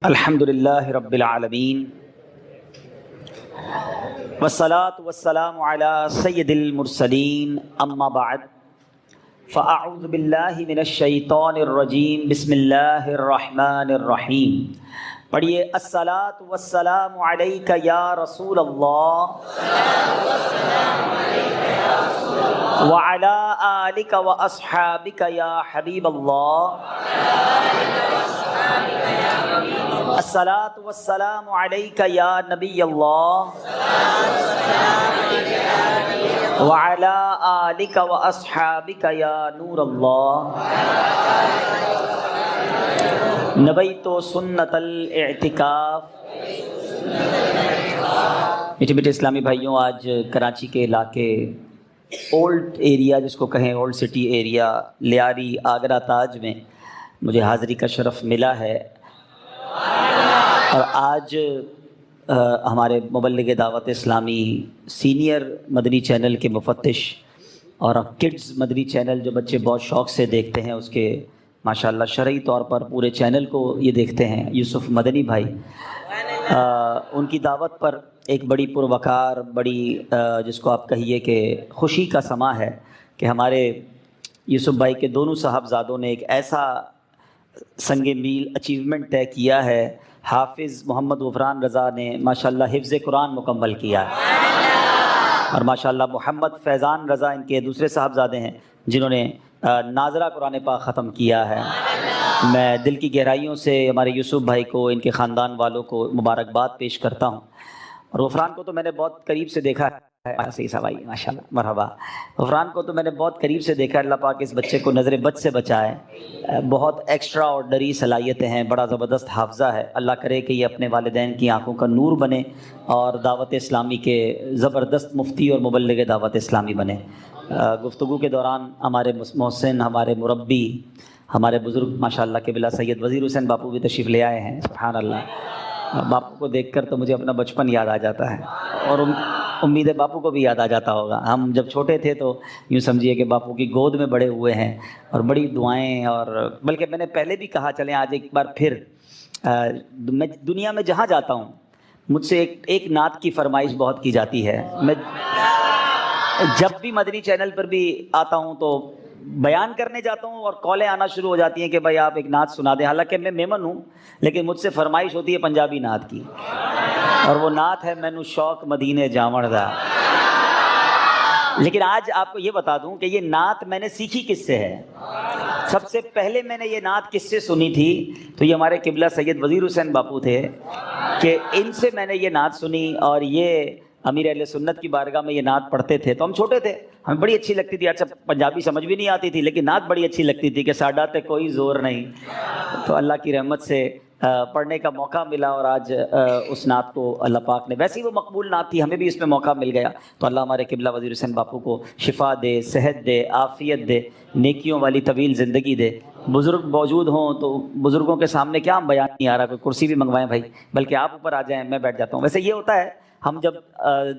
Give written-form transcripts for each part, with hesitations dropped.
الحمدللہ رب العالمین والصلاة والسلام علی سید المرسلین اما بعد فاعوذ باللہ من الشیطان الرجیم بسم اللہ الرحمن الرحیم. پڑھیے الصلاة والسلام علیک یا رسول اللہ وعلی آلک واصحابک یا حبیب اللہ. الصلاة والسلام علیک یا نبی اللہ وعلی آلک واصحابک یا نور اللہ. نبیت سنت الاعتکاف. میٹھے میٹھے اسلامی بھائیوں، آج کراچی کے علاقے اولڈ ایریا جس کو کہیں، old city area, Lyari Agra Taj میں مجھے حاضری کا شرف ملا ہے. اور آج ہمارے مبلغ دعوت اسلامی سینئر مدنی چینل کے مفتش اور کڈز مدنی چینل جو بچے بہت شوق سے دیکھتے ہیں، اس کے ماشاءاللہ شرعی طور پر پورے چینل کو یہ دیکھتے ہیں، یوسف مدنی بھائی، ان کی دعوت پر ایک بڑی پروقار، بڑی جس کو آپ کہیے کہ خوشی کا سما ہے کہ ہمارے یوسف بھائی کے دونوں صاحبزادوں نے ایک ایسا سنگ میل اچیومنٹ طے کیا ہے. حافظ محمد غفران رضا نے ماشاءاللہ حفظ قرآن مکمل کیا ہے، اور ماشاءاللہ محمد فیضان رضا ان کے دوسرے صاحبزادے ہیں جنہوں نے ناظرہ قرآن پاک ختم کیا ہے. میں دل کی گہرائیوں سے ہمارے یوسف بھائی کو، ان کے خاندان والوں کو مبارکباد پیش کرتا ہوں. اور غفران کو تو میں نے بہت قریب سے دیکھا ہے. صحیح سوائی ماشاءاللہ، مرحبا. غفران کو تو میں نے بہت قریب سے دیکھا ہے. اللہ پاک اس بچے کو نظر بد سے بچائے. بہت ایکسٹرا آرڈنری صلاحیتیں ہیں، بڑا زبردست حافظہ ہے. اللہ کرے کہ یہ اپنے والدین کی آنکھوں کا نور بنے اور دعوت اسلامی کے زبردست مفتی اور مبلغ دعوت اسلامی بنے. گفتگو کے دوران ہمارے محسن، ہمارے مربی، ہمارے بزرگ ماشاءاللہ قبلہ سید وزیر حسین باپو بھی تشریف لے آئے ہیں. سبحان اللہ، باپو کو دیکھ کر تو مجھے اپنا بچپن یاد آ جاتا ہے، اور امید ہے باپو کو بھی یاد آ جاتا ہوگا. ہم جب چھوٹے تھے تو یوں سمجھیے کہ باپو کی گود میں بڑے ہوئے ہیں، اور بڑی دعائیں. اور بلکہ میں نے پہلے بھی کہا، چلیں آج ایک بار پھر، میں دنیا میں جہاں جاتا ہوں مجھ سے ایک نعت کی فرمائش بہت کی جاتی ہے. میں جب بھی مدنی چینل پر بھی آتا ہوں تو بیان کرنے جاتا ہوں اور کالیں آنا شروع ہو جاتی ہیں کہ بھائی آپ ایک نعت سنا دیں. حالانکہ میں میمن ہوں، لیکن مجھ سے فرمائش ہوتی ہے پنجابی نعت کی، اور وہ نعت ہے مینوں شوق مدینے جاون دا. لیکن آج آپ کو یہ بتا دوں کہ یہ نعت میں نے سیکھی کس سے ہے. سب سے پہلے میں نے یہ نعت کس سے سنی تھی تو یہ ہمارے قبلہ سید وزیر حسین باپو تھے، کہ ان سے میں نے یہ نعت سنی. اور یہ امیر اہل سنت کی بارگاہ میں یہ نعت پڑھتے تھے تو ہم چھوٹے تھے، ہمیں بڑی اچھی لگتی تھی. اچھا پنجابی سمجھ بھی نہیں آتی تھی، لیکن نعت بڑی اچھی لگتی تھی کہ ساڈا تے کوئی زور نہیں. تو اللہ کی رحمت سے پڑھنے کا موقع ملا، اور آج اس نعت کو اللہ پاک نے، ویسے ہی وہ مقبول نعت تھی، ہمیں بھی اس میں موقع مل گیا. تو اللہ ہمارے قبلہ وزیر حسین باپو کو شفا دے، صحت دے، عافیت دے، نیکیوں والی طویل زندگی دے. بزرگ موجود ہوں تو بزرگوں کے سامنے کیا ہم بیان نہیں آ رہا، کوئی کرسی بھی منگوائیں بھائی، بلکہ آپ اوپر آ جائیں، میں بیٹھ جاتا ہوں. ویسے یہ ہوتا ہے، ہم جب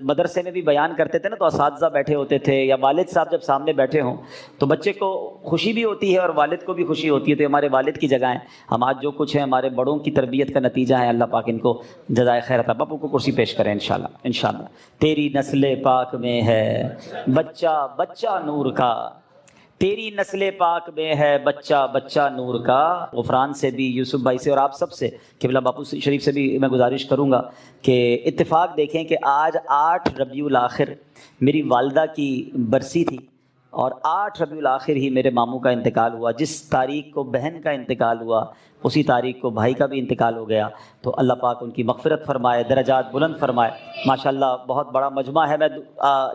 مدرسے میں بھی بیان کرتے تھے نا تو اساتذہ بیٹھے ہوتے تھے یا والد صاحب جب سامنے بیٹھے ہوں تو بچے کو خوشی بھی ہوتی ہے اور والد کو بھی خوشی ہوتی ہے. تو ہمارے والد کی جگہ ہیں، ہم آج جو کچھ ہیں ہمارے بڑوں کی تربیت کا نتیجہ ہے. اللہ پاک ان کو جزائے خیر عطا. باپو کو کرسی پیش کریں انشاءاللہ انشاءاللہ. تیری نسل پاک میں ہے بچہ بچہ نور کا، تیری نسل پاک میں ہے بچہ بچہ نور کا. غفران سے بھی، یوسف بھائی سے، اور آپ سب سے، قبلہ باپو شریف سے بھی میں گزارش کروں گا کہ اتفاق دیکھیں کہ آج 8 ربیع الاخر میری والدہ کی برسی تھی، اور 8 ربیع الاخر ہی میرے ماموں کا انتقال ہوا. جس تاریخ کو بہن کا انتقال ہوا اسی تاریخ کو بھائی کا بھی انتقال ہو گیا. تو اللہ پاک ان کی مغفرت فرمائے، درجات بلند فرمائے. ماشاءاللہ بہت بڑا مجمع ہے. میں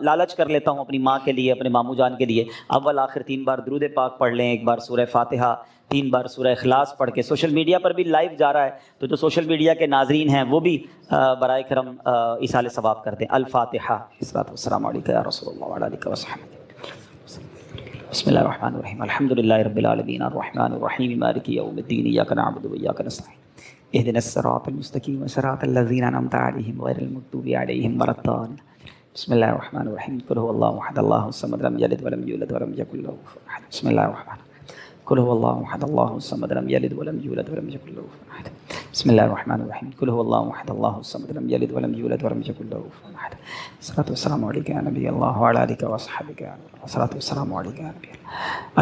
لالچ کر لیتا ہوں اپنی ماں کے لیے، اپنے ماموں جان کے لیے، اول آخر 3 بار درود پاک پڑھ لیں، 1 بار سورہ فاتحہ، 3 بار سورہ اخلاص پڑھ کے. سوشل میڈیا پر بھی لائیو جا رہا ہے تو جو سوشل میڈیا کے ناظرین ہیں وہ بھی برائے کرم ایصال ثواب کرتے ہیں. الفاتحہ. السلام علیکم یا رسول اللہ وعلی آلہ وصحبہ. بسم اللہ الرحمن الرحیم. الحمدللہ رب العالمین الرحمن الرحیم مالک یوم الدین. ایاک نعبد و ایاک نستعین. اهدنا الصراط المستقیم صراط الذین انعمت علیہم غیر المغضوب علیہم ولا الضالین. بسم اللہ الرحمن الرحیم. قل هو اللہ احد اللہ الصمد لم یلد ولم یولد ولم یکن له کفوا احد. بسم اللہ الرحمن الرحیم. قل هو اللہ احد اللہ الصمد لم یلد ولم یولد ولم یکن له کفوا احد. بسم اللہ الرحمن الرحیم قل هو اللہ احد اللہ الصمد لم یلد ولم یولد ولم یکن له کفوا احد الصلاۃ والسلام علیک یا نبی اللہ وعلی آلک وصحبک الصلاۃ والسلام علیک یا نبی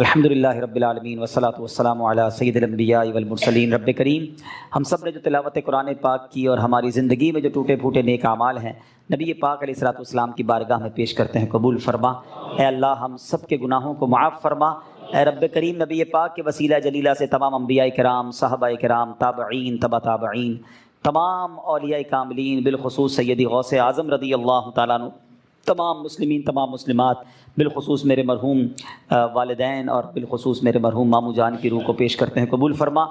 الحمد للہ رب العالمین والصلاۃ والسلام علی سید الانبیاء والمرسلین. رب کریم ہم سب نے جو تلاوت قرآن پاک کی اور ہماری زندگی میں جو ٹوٹے پھوٹے نیک اعمال ہیں نبی پاک علیہ الصلوۃ والسلام کی بارگاہ میں پیش کرتے ہیں، قبول فرما. اے اللہ ہم سب کے گناہوں کو معاف فرما. اے رب کریم نبی پاک کے وسیلہ جلیلہ سے تمام انبیاء کرام، صحابہ کرام، تابعین، تبع تابعین، تمام اولیاء کاملین، بالخصوص سیدی غوث اعظم رضی اللہ تعالیٰ عنہ، تمام مسلمین، تمام مسلمات، بالخصوص میرے مرحوم والدین اور بالخصوص میرے مرحوم ماموں جان کی روح کو پیش کرتے ہیں، قبول فرما.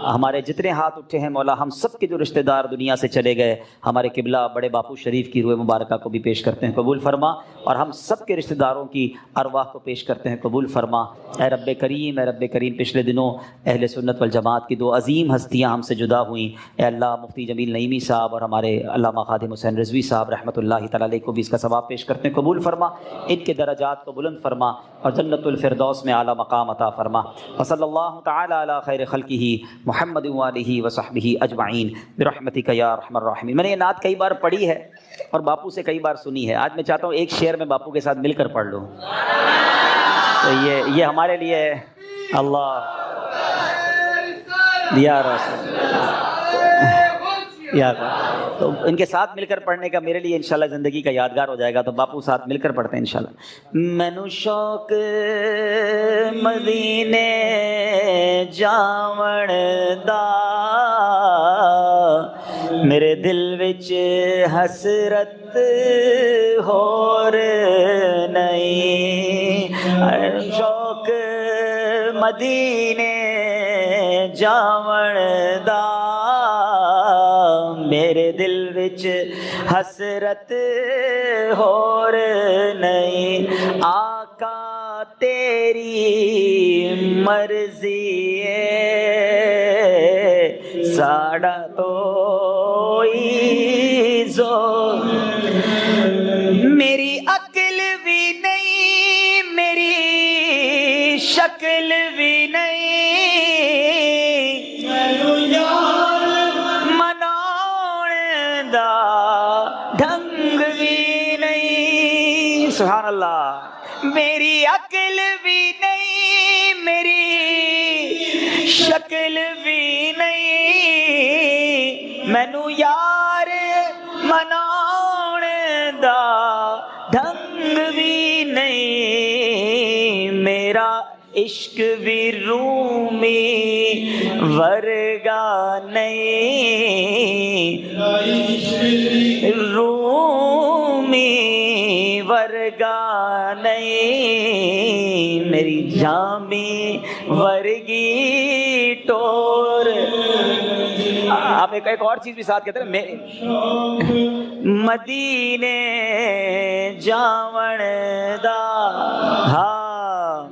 ہمارے جتنے ہاتھ اٹھے ہیں مولا ہم سب کے جو رشتہ دار دنیا سے چلے گئے، ہمارے قبلہ بڑے باپو شریف کی روح مبارکہ کو بھی پیش کرتے ہیں، قبول فرما. اور ہم سب کے رشتہ داروں کی ارواح کو پیش کرتے ہیں، قبول فرما. اے رب کریم، اے رب کریم پچھلے دنوں اہل سنت والجماعت کی دو عظیم ہستیاں ہم سے جدا ہوئیں. اے اللہ مفتی جمیل نعیمی صاحب اور ہمارے علامہ خادم حسین رضوی صاحب رحمۃ اللہ تعالی علیہ کو بھی اس کا ثواب پیش کرتے ہیں، قبول فرما. ان کے درجات کو بلند فرما اور جنت الفردوس میں اعلیٰ مقام عطا فرما. وصلی اللہ تعالی علی خیر خلقہ محمد وآلہ وصحبہ اجمعین برحمتک یا ارحم الراحمین. میں نے یہ نعت کئی بار پڑھی ہے اور باپو سے کئی بار سنی ہے. آج میں چاہتا ہوں ایک شعر میں باپو کے ساتھ مل کر پڑھ لوں. تو یہ ہمارے لیے اللہ یا رسول یا تو ان کے ساتھ مل کر پڑھنے کا میرے لیے انشاءاللہ زندگی کا یادگار ہو جائے گا. تو باپو ساتھ مل کر پڑھتے ہیں انشاءاللہ. مینو شوق مدینے جاون دا میرے دل وچ حسرت ہور نہیں. شوق مدینے جاون دا میرے دل وچ حسرت ہور نہیں. آقا تیری مرضی ہے ساڑا تو زور. میری عقل بھی نہیں میری شکل بھی نہیں ڈھنگ بھی نہیں. سبحان اللہ. میری عقل بھی نہیں میری شکل بھی نہیں مینو یار مناؤن دا ڈھنگ بھی نہیں. میرا عشق بھی رومی ورگا نہیں رومی ورگا نہیں. میری جامی ورگی ٹور. آپ ایک اور چیز بھی ساتھ کہتے ہیں مدینے جاون دا. ہاں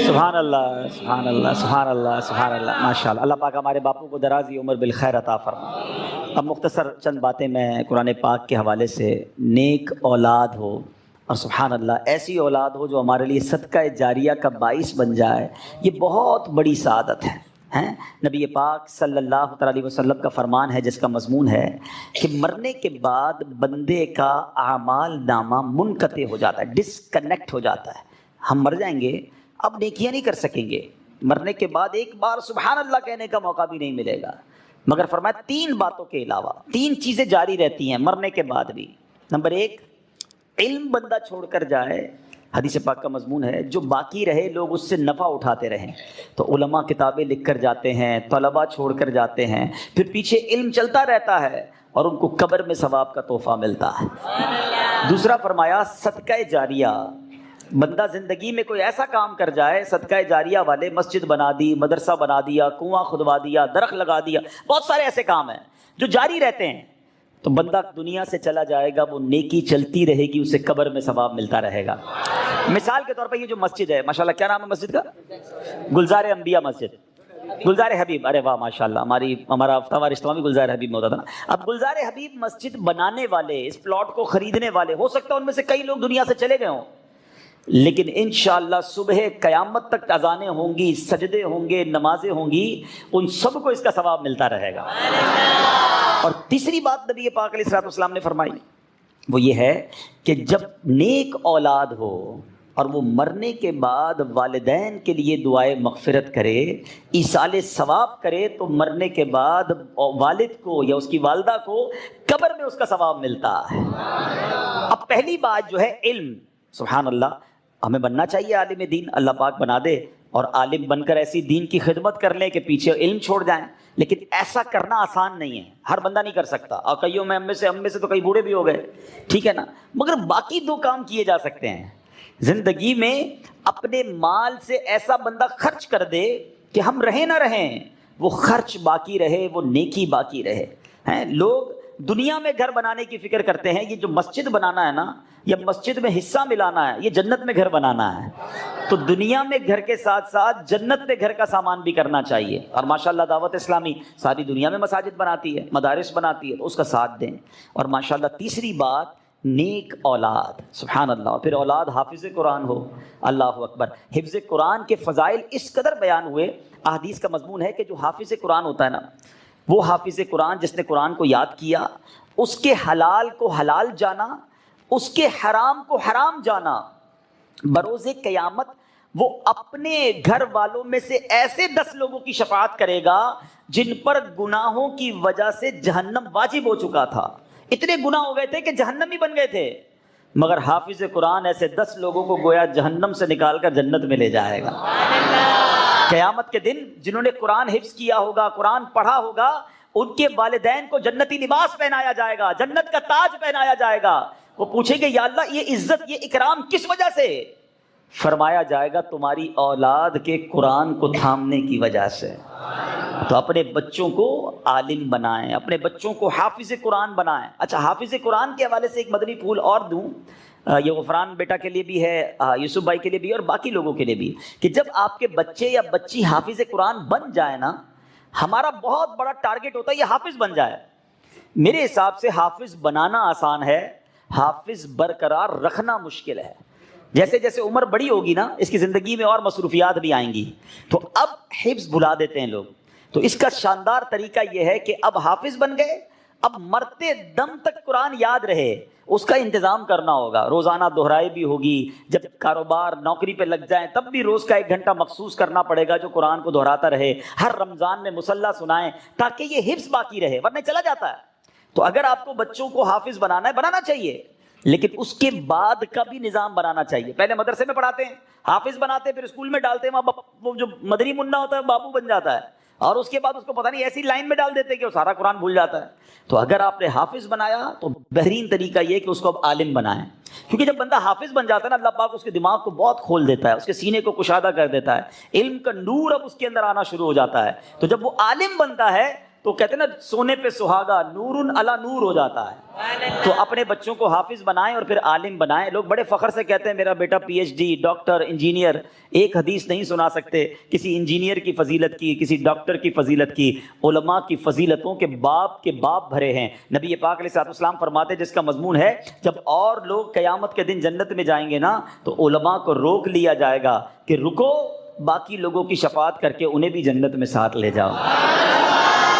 سبحان اللہ سبحان اللہ سبحان اللہ سبحان اللہ. ماشاء اللہ. اللہ پاک ہمارے باپو کو درازی عمر بالخیر عطا فرما. اب مختصر چند باتیں میں قرآن پاک کے حوالے سے. نیک اولاد ہو اور سبحان اللہ ایسی اولاد ہو جو ہمارے لیے صدقہ جاریہ کا باعث بن جائے، یہ بہت بڑی سعادت ہے. نبی پاک صلی اللہ علیہ وسلم کا فرمان ہے جس کا مضمون ہے کہ مرنے کے بعد بندے کا اعمال نامہ منقطع ہو جاتا ہے، ڈسکنیکٹ ہو جاتا ہے. ہم مر جائیں گے، اب نیکیاں نہیں کر سکیں گے. مرنے کے بعد ایک بار سبحان اللہ کہنے کا موقع بھی نہیں ملے گا. مگر فرمایا 3 باتوں کے علاوہ 3 چیزیں جاری رہتی ہیں مرنے کے بعد بھی. نمبر 1 علم بندہ چھوڑ کر جائے. حدیث پاک کا مضمون ہے جو باقی رہے لوگ اس سے نفع اٹھاتے رہیں. تو علماء کتابیں لکھ کر جاتے ہیں، طلباء چھوڑ کر جاتے ہیں، پھر پیچھے علم چلتا رہتا ہے اور ان کو قبر میں ثواب کا تحفہ ملتا ہے. دوسرا فرمایا صدقہ جاریہ. بندہ زندگی میں کوئی ایسا کام کر جائے، صدقہ جاریہ والے، مسجد بنا دی، مدرسہ بنا دیا، کنواں کھدوا دیا، درخت لگا دیا، بہت سارے ایسے کام ہیں جو جاری رہتے ہیں. تو بندہ دنیا سے چلا جائے گا، وہ نیکی چلتی رہے گی، اسے قبر میں ثواب ملتا رہے گا. مثال کے طور پر یہ جو مسجد ہے ماشاءاللہ، کیا نام ہے مسجد کا؟ گلزار انبیاء مسجد، گلزار حبیب. ارے واہ ماشاءاللہ، ہمارا ہفتہ رشتہ بھی گلزار حبیب میں ہوتا تھا نا. اب گلزار حبیب مسجد بنانے والے، اس پلاٹ کو خریدنے والے، ہو سکتا ہے ان میں سے کئی لوگ دنیا سے چلے گئے ہوں. لیکن انشاءاللہ صبح قیامت تک اذانیں ہوں گی، سجدے ہوں گے، نمازیں ہوں گی، ان سب کو اس کا ثواب ملتا رہے گا۔ اور تیسری بات نبی پاک علیہ الصلوۃ والسلام نے فرمائی وہ یہ ہے کہ جب نیک اولاد ہو اور وہ مرنے کے بعد والدین کے لیے دعائے مغفرت کرے، ایصال ثواب کرے، تو مرنے کے بعد والد کو یا اس کی والدہ کو قبر میں اس کا ثواب ملتا ہے۔ اب پہلی بات جو ہے علم، سبحان اللہ، ہمیں بننا چاہیے عالم دین، اللہ پاک بنا دے اور عالم بن کر ایسی دین کی خدمت کر لیں کہ پیچھے علم چھوڑ جائیں، لیکن ایسا کرنا آسان نہیں ہے، ہر بندہ نہیں کر سکتا، اور کئیوں میں ہم میں سے تو کئی بوڑھے بھی ہو گئے، ٹھیک ہے نا، مگر باقی دو کام کیے جا سکتے ہیں زندگی میں۔ اپنے مال سے ایسا بندہ خرچ کر دے کہ ہم رہیں نہ رہیں، وہ خرچ باقی رہے، وہ نیکی باقی رہے ہیں۔ لوگ دنیا میں گھر بنانے کی فکر کرتے ہیں، یہ جو مسجد بنانا ہے نا، یا مسجد میں حصہ ملانا ہے، یہ جنت میں گھر بنانا ہے، تو دنیا میں گھر کے ساتھ ساتھ جنت میں گھر کا سامان بھی کرنا چاہیے۔ اور ماشاءاللہ دعوت اسلامی ساری دنیا میں مساجد بناتی ہے، مدارس بناتی ہے، تو اس کا ساتھ دیں۔ اور ماشاءاللہ تیسری بات، نیک اولاد، سبحان اللہ، اور پھر اولاد حافظ قرآن ہو، اللہ اکبر۔ حفظ قرآن کے فضائل اس قدر بیان ہوئے، احادیث کا مضمون ہے کہ جو حافظ قرآن ہوتا ہے نا، وہ حافظ قرآن جس نے قرآن کو یاد کیا، اس کے حلال کو حلال جانا، اس کے حرام کو حرام جانا، بروز قیامت وہ اپنے گھر والوں میں سے ایسے 10 لوگوں کی شفاعت کرے گا جن پر گناہوں کی وجہ سے جہنم واجب ہو چکا تھا، اتنے گناہ ہو گئے تھے کہ جہنمی بن گئے تھے، مگر حافظ قرآن ایسے 10 لوگوں کو گویا جہنم سے نکال کر جنت میں لے جائے گا۔ قیامت کے دن جنہوں نے قرآن حفظ کیا ہوگا، قرآن پڑھا ہوگا، ان کے والدین کو جنتی لباس پہنایا جائے گا، جنت کا تاج پہنایا جائے گا۔ وہ پوچھیں گے یا اللہ یہ عزت، یہ اکرام کس وجہ سے؟ فرمایا جائے گا تمہاری اولاد کے قرآن کو تھامنے کی وجہ سے۔ تو اپنے بچوں کو عالم بنائیں، اپنے بچوں کو حافظ قرآن بنائیں۔ اچھا، حافظ قرآن کے حوالے سے ایک مدنی پھول اور دوں، یہ غفران بیٹا کے لیے بھی ہے، یوسف بھائی کے لیے بھی، اور باقی لوگوں کے لیے بھی، کہ جب آپ کے بچے یا بچی حافظ قرآن بن جائے نا، ہمارا بہت بڑا ٹارگٹ ہوتا ہے یہ حافظ بن جائے۔ میرے حساب سے حافظ بنانا آسان ہے، حافظ برقرار رکھنا مشکل ہے۔ جیسے جیسے عمر بڑی ہوگی نا، اس کی زندگی میں اور مصروفیات بھی آئیں گی، تو اب حفظ بھلا دیتے ہیں لوگ۔ تو اس کا شاندار طریقہ یہ ہے کہ اب حافظ بن گئے، اب مرتے دم تک قرآن یاد رہے، اس کا انتظام کرنا ہوگا، روزانہ دہرائی بھی ہوگی، جب کاروبار نوکری پہ لگ جائیں تب بھی روز کا 1 گھنٹہ مخصوص کرنا پڑے گا جو قرآن کو دہراتا رہے، ہر رمضان میں مصلی سنائیں تاکہ یہ حفظ باقی رہے، ورنہ چلا جاتا ہے۔ تو اگر آپ کو بچوں کو حافظ بنانا ہے، بنانا چاہیے، لیکن اس کے بعد کا بھی نظام بنانا چاہیے۔ پہلے مدرسے میں پڑھاتے ہیں، حافظ بناتے ہیں، پھر اسکول میں ڈالتے ہیں، وہ جو مدری منا ہوتا ہے بابو بن جاتا ہے، اور اس کے بعد اس کو پتہ نہیں ایسی لائن میں ڈال دیتے ہیں کہ وہ سارا قرآن بھول جاتا ہے۔ تو اگر آپ نے حافظ بنایا تو بہترین طریقہ یہ کہ اس کو اب عالم بنائیں، کیونکہ جب بندہ حافظ بن جاتا ہے نا، اللہ پاک اس کے دماغ کو بہت کھول دیتا ہے، اس کے سینے کو کشادہ کر دیتا ہے، علم کا نور اب اس کے اندر آنا شروع ہو جاتا ہے۔ تو جب وہ عالم بنتا ہے تو کہتے ہیں نا سونے پہ سہاگا، نور علی نور ہو جاتا ہے۔ تو اپنے بچوں کو حافظ بنائیں اور پھر عالم بنائیں۔ لوگ بڑے فخر سے کہتے ہیں میرا بیٹا P H D, doctor, engineer, ایک حدیث نہیں سنا سکتے کسی انجینئر کی فضیلت کی، کسی ڈاکٹر کی فضیلت کی۔ علماء کی فضیلتوں کے باب بھرے ہیں۔ نبی پاک علیہ الصلوۃ والسلام فرماتے جس کا مضمون ہے جب اور لوگ قیامت کے دن جنت میں جائیں گے نا، تو علماء کو روک لیا جائے گا کہ رکو، باقی لوگوں کی شفاعت کر کے انہیں بھی جنت میں ساتھ لے جاؤ۔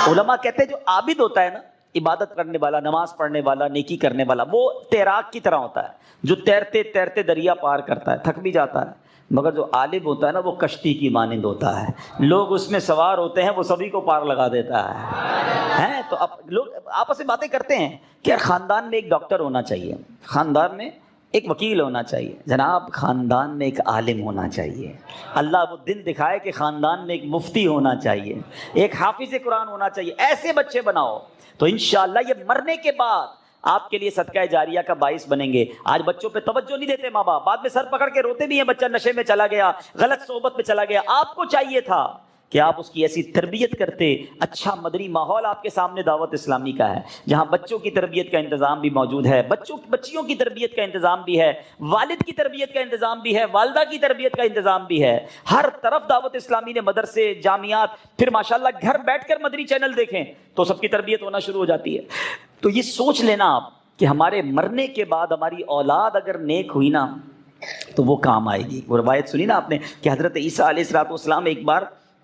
علماء کہتے ہیں جو عابد ہوتا ہے نا، عبادت کرنے والا، نماز پڑھنے والا، نیکی کرنے والا، وہ تیراک کی طرح ہوتا ہے جو تیرتے تیرتے دریا پار کرتا ہے، تھک بھی جاتا ہے، مگر جو عالم ہوتا ہے نا وہ کشتی کی مانند ہوتا ہے، لوگ اس میں سوار ہوتے ہیں، وہ سبھی کو پار لگا دیتا ہے۔ تو اب لوگ آپس میں باتیں کرتے ہیں کہ یار خاندان میں ایک ڈاکٹر ہونا چاہیے، خاندان میں ایک وکیل ہونا چاہیے، جناب خاندان میں ایک عالم ہونا چاہیے، اللہ وہ دن دکھائے کہ خاندان میں ایک مفتی ہونا چاہیے، ایک حافظ قرآن ہونا چاہیے۔ ایسے بچے بناؤ تو انشاءاللہ یہ مرنے کے بعد آپ کے لیے صدقہ جاریہ کا باعث بنیں گے۔ آج بچوں پہ توجہ نہیں دیتے ماں باپ، بعد میں سر پکڑ کے روتے بھی ہیں، بچہ نشے میں چلا گیا، غلط صحبت میں چلا گیا۔ آپ کو چاہیے تھا کہ آپ اس کی ایسی تربیت کرتے۔ اچھا مدنی ماحول آپ کے سامنے دعوت اسلامی کا ہے، جہاں بچوں کی تربیت کا انتظام بھی موجود ہے، بچیوں کی تربیت کا انتظام بھی ہے، والد کی تربیت کا انتظام بھی ہے، والدہ کی تربیت کا انتظام بھی ہے۔ ہر طرف دعوت اسلامی نے مدرسے، جامعات، پھر ماشاءاللہ گھر بیٹھ کر مدنی چینل دیکھیں تو سب کی تربیت ہونا شروع ہو جاتی ہے۔ تو یہ سوچ لینا آپ کہ ہمارے مرنے کے بعد ہماری اولاد اگر نیک ہوئی نا تو وہ کام آئے گی. وہ روایت سنی نا آپ نے کہ حضرت عیسیٰ علیہ السلام ایک بار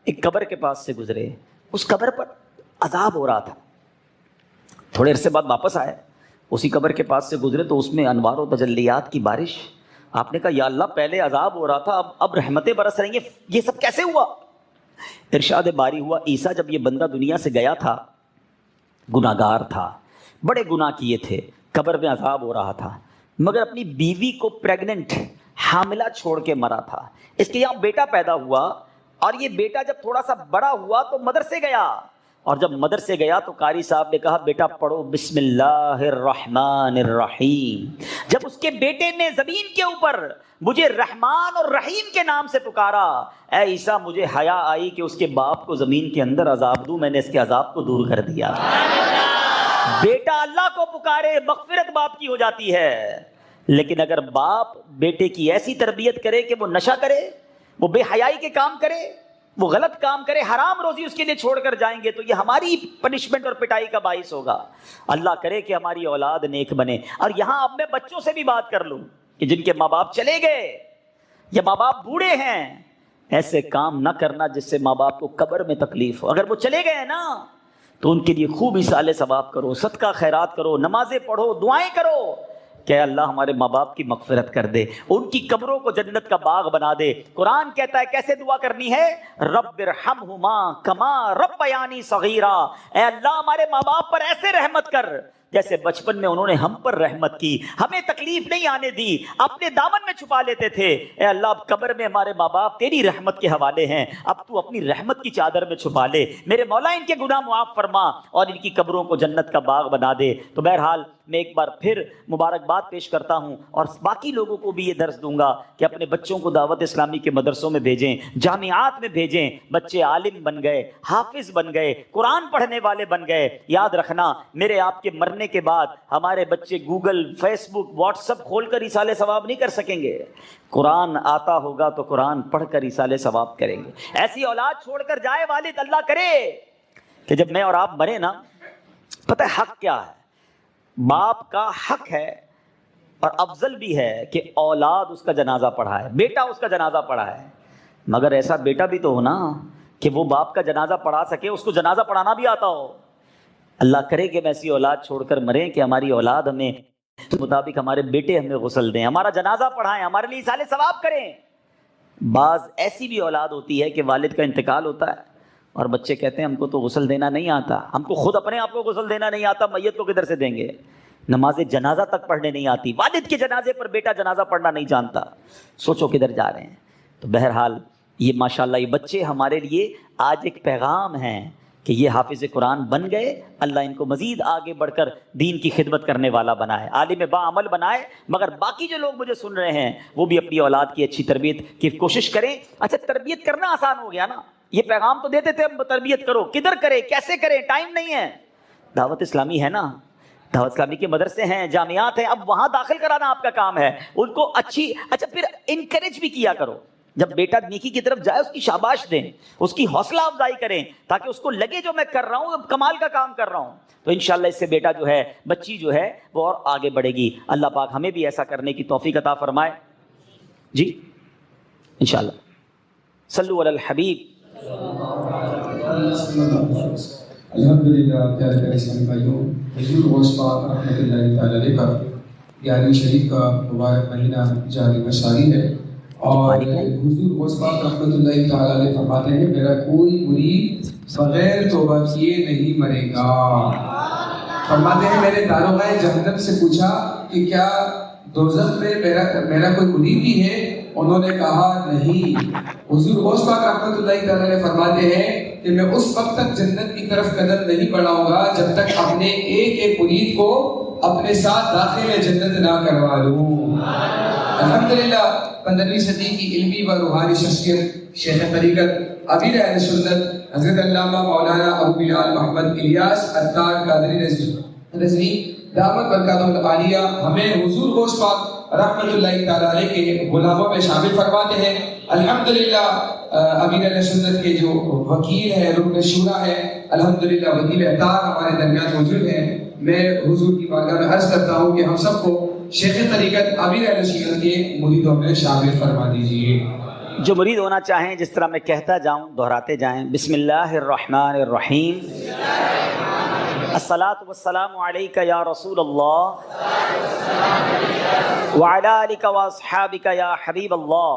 ایک قبر کے پاس سے گزرے, اس قبر پر عذاب ہو رہا تھا. تھوڑے عرصے بعد واپس آئے, اسی قبر کے پاس سے گزرے تو اس میں انوار و تجلیات کی بارش. آپ نے کہا یا اللہ پہلے عذاب ہو رہا تھا, اب رحمتیں برس رہی ہیں, یہ سب کیسے ہوا؟ ارشاد باری ہوا, عیسیٰ جب یہ بندہ دنیا سے گیا تھا گناہگار تھا, بڑے گناہ کیے تھے, قبر میں عذاب ہو رہا تھا, مگر اپنی بیوی کو پریگننٹ حاملہ چھوڑ کے مرا تھا. اس کے یہاں بیٹا پیدا ہوا, اور یہ بیٹا جب تھوڑا سا بڑا ہوا تو مدرسے گیا, اور جب مدرسے گیا تو قاری صاحب نے کہا بیٹا پڑھو بسم اللہ الرحمن الرحیم. جب اس کے بیٹے نے زمین کے اوپر مجھے رحمان اور رحیم کے نام سے پکارا, اے عیسیٰ مجھے حیا آئی کہ اس کے باپ کو زمین کے اندر عذاب دوں, میں نے اس کے عذاب کو دور کر دیا. بیٹا اللہ کو پکارے مغفرت باپ کی ہو جاتی ہے, لیکن اگر باپ بیٹے کی ایسی تربیت کرے کہ وہ نشہ کرے, وہ بے حیائی کے کام کرے, وہ غلط کام کرے, حرام روزی اس کے لیے چھوڑ کر جائیں گے, تو یہ ہماری پنشمنٹ اور پٹائی کا باعث ہوگا. اللہ کرے کہ ہماری اولاد نیک بنے. اور یہاں اب میں بچوں سے بھی بات کر لوں کہ جن کے ماں باپ چلے گئے یا ماں باپ بوڑھے ہیں, ایسے کام نہ کرنا جس سے ماں باپ کو قبر میں تکلیف ہو. اگر وہ چلے گئے نا تو ان کے لیے خوب ایصال ثواب کرو, صدقہ خیرات کرو, نمازیں پڑھو, دعائیں کرو کہ اللہ ہمارے ماں باپ کی مغفرت کر دے, ان کی قبروں کو جنت کا باغ بنا دے. قرآن کہتا ہے کیسے دعا کرنی ہے, رب ارحمہما کما ربیانی صغیرا, اے اللہ ہمارے ماں باپ پر ایسے رحمت کر جیسے بچپن میں انہوں نے ہم پر رحمت کی, ہمیں تکلیف نہیں آنے دی, اپنے دامن میں چھپا لیتے تھے. اے اللہ اب قبر میں ہمارے ماں باپ تیری رحمت کے حوالے ہیں, اب تو اپنی رحمت کی چادر میں چھپا لے. میرے مولا ان کے گناہ معاف فرما اور ان کی قبروں کو جنت کا باغ بنا دے. تو بہرحال میں ایک بار پھر مبارکباد پیش کرتا ہوں, اور باقی لوگوں کو بھی یہ درس دوں گا کہ اپنے بچوں کو دعوت اسلامی کے مدرسوں میں بھیجیں, جامعات میں بھیجیں. بچے عالم بن گئے, حافظ بن گئے, قرآن پڑھنے والے بن گئے. یاد رکھنا میرے آپ کے مرنے کے بعد ہمارے بچے گوگل, فیس بک, واٹس ایپ کھول کر ایصال ثواب نہیں کر سکیں گے. قرآن آتا ہوگا تو قرآن پڑھ کر ایصال ثواب کریں گے. ایسی اولاد چھوڑ کر جائے والد, اللہ کرے کہ جب میں اور آپ مرے نا, پتہ ہے حق کیا ہے, باپ کا حق ہے اور افضل بھی ہے کہ اولاد اس کا جنازہ پڑھائے, بیٹا اس کا جنازہ پڑھائے. مگر ایسا بیٹا بھی تو ہو نا کہ وہ باپ کا جنازہ پڑھا سکے, اس کو جنازہ پڑھانا بھی آتا ہو. اللہ کرے کہ ہم ایسی اولاد چھوڑ کر مریں کہ ہماری اولاد ہمیں مطابق ہمارے بیٹے ہمیں غسل دیں, ہمارا جنازہ پڑھائیں, ہمارے لیے ایصال ثواب کریں. بعض ایسی بھی اولاد ہوتی ہے کہ والد کا انتقال ہوتا ہے اور بچے کہتے ہیں ہم کو تو غسل دینا نہیں آتا, ہم کو خود اپنے آپ کو غسل دینا نہیں آتا, میت کو کدھر سے دیں گے, نماز جنازہ تک پڑھنے نہیں آتی. والد کے جنازے پر بیٹا جنازہ پڑھنا نہیں جانتا, سوچو کدھر جا رہے ہیں. تو بہرحال یہ ماشاءاللہ یہ بچے ہمارے لیے آج ایک پیغام ہیں کہ یہ حافظ قرآن بن گئے, اللہ ان کو مزید آگے بڑھ کر دین کی خدمت کرنے والا بنائے, عالم با عمل بنائے. مگر باقی جو لوگ مجھے سن رہے ہیں وہ بھی اپنی اولاد کی اچھی تربیت کی کوشش کریں. اچھا تربیت کرنا آسان ہو گیا نا, یہ پیغام تو دیتے تھے ہم تربیت کرو, کدھر کرے, کیسے کریں, ٹائم نہیں ہے. دعوت اسلامی ہے نا, دعوت اسلامی کے مدرسے ہیں, جامعات ہیں, اب وہاں داخل کرانا آپ کا کام ہے. ان کو اچھا پھر انکریج بھی کیا کرو, جب بیٹا نیکی کی طرف جائے اس کی شاباش دیں, اس کی حوصلہ افزائی کریں, تاکہ اس کو لگے جو میں کر رہا ہوں کمال کا کام کر رہا ہوں. تو انشاءاللہ اس سے بیٹا جو ہے, بچی جو ہے وہ اور آگے بڑھے گی. اللہ پاک ہمیں بھی ایسا کرنے کی توفیق عطا فرمائے. جی انشاءاللہ. صلو علی الحبیب. الحمدللہ. پیارے پیارے اسلامی بھائیوں, حضور غوث پاک رحمۃ اللہ تعالی علیہ کا 11ویں شریف کا مبارک مہینہ جاری مساری ہے, اور حضور غوث پاک رحمۃ اللہ تعالی علیہ فرماتے ہیں میرا کوئی مرید بغیر توبہ کیے نہیں مرے گا. فرماتے ہیں میں نے داروغہ جہنم سے پوچھا کہ کیا دوزخ میں میرا کوئی مرید بھی ہے؟ انہوں نے کہا نہیں. حضور غوث پاک رحمۃ اللہ تعالی علیہ فرماتے ہیں کہ میں اس وقت تک جنت کی طرف قدم نہیں بڑھاؤں گا جب تک اپنے ایک ایک مرید کو اپنے ساتھ داخل جنت نہ کروا لوں. الحمدللہ 15ویں صدی کی علمی و روحانی شخصیت شیخ طریقت امیر اہل سنت حضرت علامہ مولانا ابو بلال محمد الیاس عطار قادری رضوی دعوت برکاتہ العالیہ ہمیں حضور غوث پاک رحمۃ اللہ تعالی علیہ کے غلاموں میں شامل فرماتے ہیں. الحمدللہ امیر اہل سنت کے جو وکیل ہیں, رکن شورا ہے, الحمدللہ وکیل عطار ہمارے درمیان موجود ہیں. میں حضور کی بارگاہ میں عرض کرتا ہوں کہ ہم سب کو شیخ طریقت امیر اہل سنت کے مریدوں میں شامل فرما دیجیے۔ جو مرید ہونا چاہیں جس طرح میں کہتا جاؤں دہراتے جائیں۔ بسم اللہ الرحمن الرحیم، الصلاۃ والسلام علیک یا رسول اللہ وعلی آلک واصحابک یا حبیب اللہ،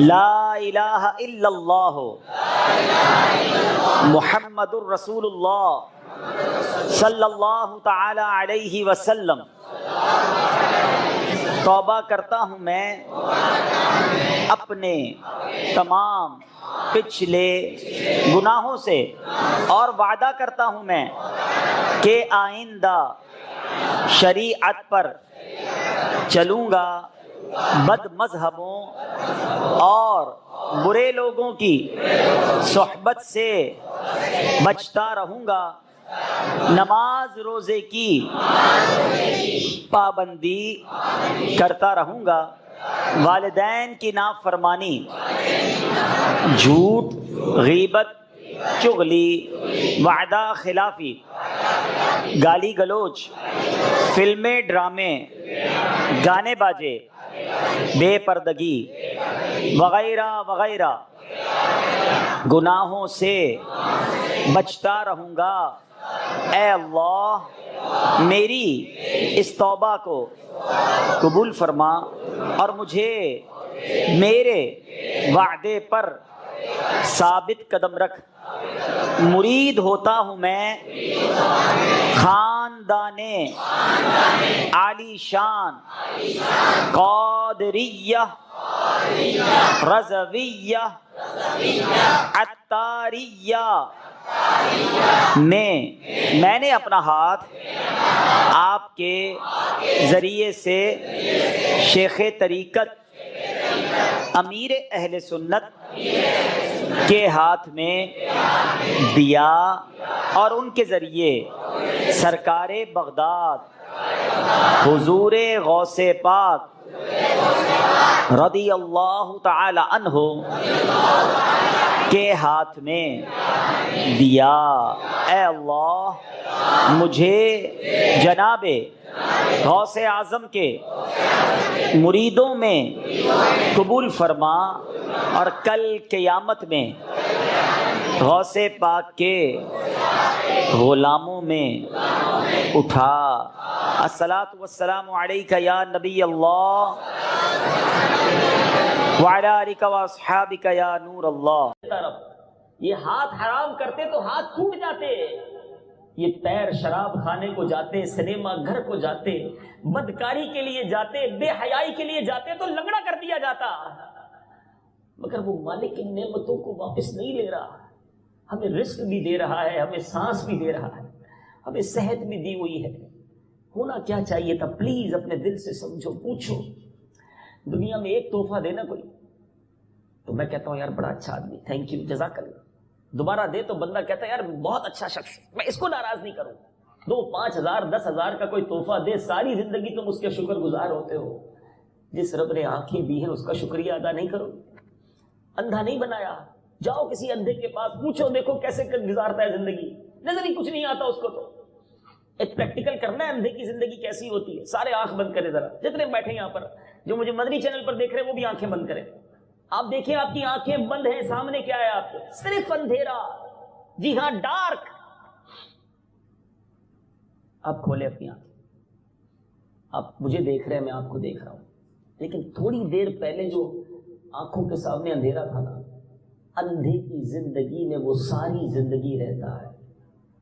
لا الہ الا اللہ محمد الرسول اللہ صلی اللہ تعالی علیہ وسلم۔ توبہ کرتا ہوں میں اپنے تمام پچھلے گناہوں سے، اور وعدہ کرتا ہوں میں کہ آئندہ شریعت پر چلوں گا، بد مذہبوں اور برے لوگوں کی صحبت سے بچتا رہوں گا، نماز روزے کی پابندی کرتا رہوں گا، والدین کی نافرمانی، جھوٹ، غیبت، چغلی، وعدہ خلافی، گالی گلوچ، فلمیں، ڈرامے، گانے باجے، بے پردگی وغیرہ وغیرہ گناہوں سے بچتا رہوں گا۔ اے اللہ میری اس توبہ کو قبول فرما اور مجھے میرے وعدے پر ثابت قدم رکھ۔ مرید ہوتا ہوں میں خاندان عالی شان قادریہ، رضویہ، عطاریہ میں نے اپنا ہاتھ آپ کے ذریعے سے شیخ طریقت امیر اہل سنت کے ہاتھ میں دیا، اور ان کے ذریعے سرکار بغداد حضور غوث پاک رضی اللہ تعالی عنہ کے ہاتھ میں دیا۔ اے اللہ مجھے جناب غوث اعظم کے مریدوں میں قبول فرما، اور کل قیامت میں غوث پاک کے غلاموں میں اٹھا۔ الصلاۃ والسلام علیک یا نبی اللہ وعلی آلک واصحابک یا نور اللہ۔ یہ ہاتھ حرام کرتے تو ہاتھ ٹوٹ جاتے، یہ پیر شراب خانے کو جاتے، سنیما گھر کو جاتے، بدکاری کے لیے جاتے، بے حیائی کے لیے جاتے تو لنگڑا کر دیا جاتا، مگر وہ مالک ان نعمتوں کو واپس نہیں لے رہا۔ ہمیں رزق بھی دے رہا ہے، ہمیں سانس بھی دے رہا ہے، ہمیں صحت بھی دی ہوئی ہے۔ ہونا کیا چاہیے تھا؟ پلیز اپنے دل سے سمجھو، پوچھو۔ دنیا میں ایک تحفہ دینا کوئی تو میں کہتا ہوں یار بڑا اچھا آدمی، تھینک یو، جزاک اللہ۔ دوبارہ دے تو بندہ کہتا ہے یار بہت اچھا شخص، میں اس کو ناراض نہیں کروں۔ 2، 5 ہزار، 10 ہزار کا کوئی تحفہ دے، ساری زندگی تم اس کے شکر گزار ہوتے ہو۔ جس رب نے آنکھیں دی ہیں اس کا شکریہ ادا نہیں کرو؟ اندھا نہیں بنایا؟ جاؤ کسی اندھے کے پاس، پوچھو دیکھو کیسے گزارتا ہے زندگی، نظر ہی کچھ نہیں آتا اس کو۔ تو ایک پریکٹیکل کرنا ہے اندھے کی زندگی کیسی ہوتی ہے۔ سارے آنکھ بند کرے ذرا، جتنے بیٹھے یہاں پر، جو مجھے مدنی چینل پر دیکھ رہے ہیں وہ بھی آنکھیں بند کریں۔ آپ دیکھیں آپ کی آنکھیں بند ہیں، سامنے کیا ہے آپ کے؟ صرف اندھیرا، جی ہاں ڈارک۔ آپ کھولے اپنی آنکھیں، آپ مجھے دیکھ رہے ہیں، میں آپ کو دیکھ رہا ہوں، لیکن تھوڑی دیر پہلے جو آنکھوں کے سامنے اندھیرا تھا نا، اندھے کی زندگی میں وہ ساری زندگی رہتا ہے،